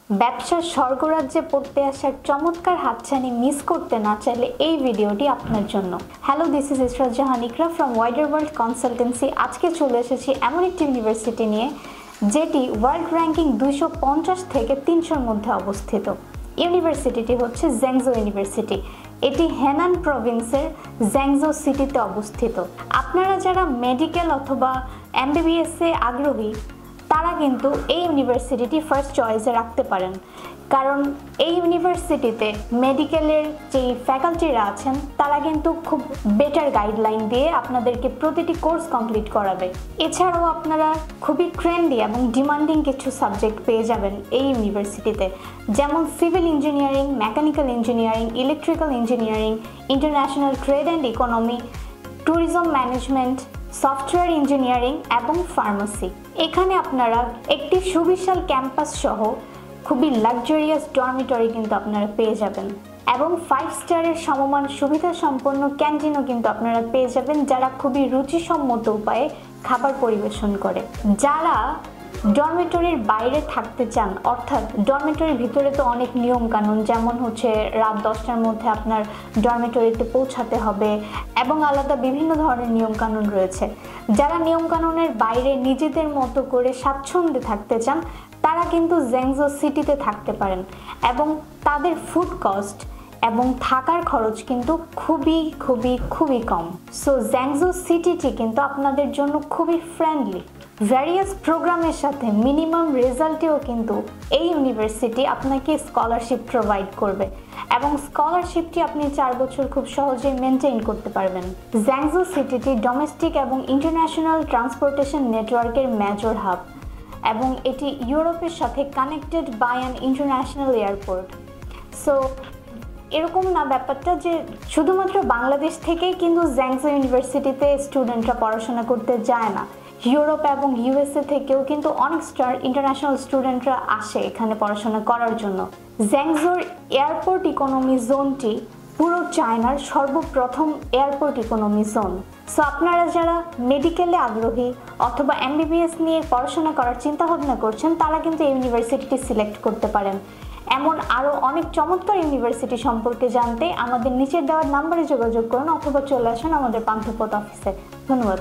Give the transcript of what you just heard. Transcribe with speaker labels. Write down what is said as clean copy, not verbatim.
Speaker 1: ব্যবসার স্বর্গরাজ্যে পড়তে আসার চমৎকার হাতছানি মিস করতে না চাইলে এই ভিডিওটি আপনার জন্য। Hello, this is Israt Jahan Iqra from wider world consultancy. আজকে চলে এসেছি এমন একটি ইউনিভার্সিটি নিয়ে যেটি ওয়ার্ল্ড র্যাঙ্কিং 250 থেকে 300-র মধ্যে অবস্থিত। ইউনিভার্সিটিটি হচ্ছে জ্যাংজো ইউনিভার্সিটি। এটি হেনান প্রভিন্সের জ্যাংজো সিটিতে অবস্থিত। আপনারা যারা মেডিকেল অথবা এমবিবিএসে আগ্রহী তারা কিন্তু এই ইউনিভার্সিটিটি ফার্স্ট চয়েসে রাখতে পারেন, কারণ এই ইউনিভার্সিটিতে মেডিকেলের যেই ফ্যাকাল্টিরা আছেন তারা কিন্তু খুব বেটার গাইডলাইন দিয়ে আপনাদেরকে প্রতিটি কোর্স কমপ্লিট করাবে। এছাড়াও আপনারা খুবই ট্রেন্ডি এবং ডিমান্ডিং কিছু সাবজেক্ট পেয়ে যাবেন এই ইউনিভার্সিটিতে, যেমন civil engineering, mechanical engineering, electrical engineering, international trade and economy, tourism management, software engineering এবং ফার্মেসি। এখানে আপনারা একটি সুবিশাল ক্যাম্পাস সহ খুবই লাক্সারিয়াস ডরমিটরি কিন্তু আপনারা পেয়ে যাবেন এবং 5 স্টারের সমমান সুবিধা সম্পন্ন ক্যান্টিনও কিন্তু আপনারা পেয়ে যাবেন, যারা খুবই রুচিসম্মত উপায়ে খাবার পরিবেশন করে। যারা ডরমিটরির বাইরে থাকতে চান, অর্থাৎ ডরমিটরির ভিতরে তো অনেক নিয়ম কানুন, যেমন হচ্ছে রাত 10টার মধ্যে আপনার ডরমিটরিতে পৌঁছাতে হবে এবং আলাদা বিভিন্ন ধরনের নিয়ম কানুন রয়েছে। যারা নিয়ম কানুনের বাইরে নিজেদের মতো করে স্বাচ্ছন্দ্যে থাকতে চান তারা কিন্তু জ্যাংজো সিটিতে থাকতে পারেন এবং তাদের ফুড কস্ট এবং থাকার খরচ কিন্তু খুবই কম। সো জ্যাংজো সিটিটি কিন্তু আপনাদের জন্য খুবই ফ্রেন্ডলি। ভ্যারিয়াস প্রোগ্রামের সাথে মিনিমাম রেজাল্টেও কিন্তু এই ইউনিভার্সিটি আপনাকে স্কলারশিপ প্রোভাইড করবে এবং স্কলারশিপটি আপনি 4 বছর খুব সহজেই মেনটেইন করতে পারবেন। জ্যাংজো সিটিটি ডোমেস্টিক এবং ইন্টারন্যাশনাল ট্রান্সপোর্টেশন নেটওয়ার্কের মেজর হাব এবং এটি ইউরোপের সাথে connected by an international airport. So এরকম না ব্যাপারটা যে শুধুমাত্র বাংলাদেশ থেকেই কিন্তু জ্যাংজো ইউনিভার্সিটিতে স্টুডেন্টরা পড়াশোনা করতে যায় না, ইউরোপ এবং ইউএসএ থেকেও কিন্তু অনেক ইন্টারন্যাশনাল স্টুডেন্টরা আসে এখানে পড়াশোনা করার জন্য। জ্যাংজোর এয়ারপোর্ট ইকোনমি জোনটি পুরো চায়নার সর্বপ্রথম এয়ারপোর্ট ইকোনমি জোন। সো আপনারা যারা মেডিকেলে আগ্রহী অথবা এমবিবিএস নিয়ে পড়াশোনা করার চিন্তা ভাবনা করছেন তারা কিন্তু এই ইউনিভার্সিটিটি সিলেক্ট করতে পারেন। এমন আরও অনেক চমৎকার ইউনিভার্সিটি সম্পর্কে জানতে আমাদের নিচের দেওয়ার নাম্বারে যোগাযোগ করুন অথবা চলে আসুন আমাদের পান্থপথ অফিসে। ধন্যবাদ।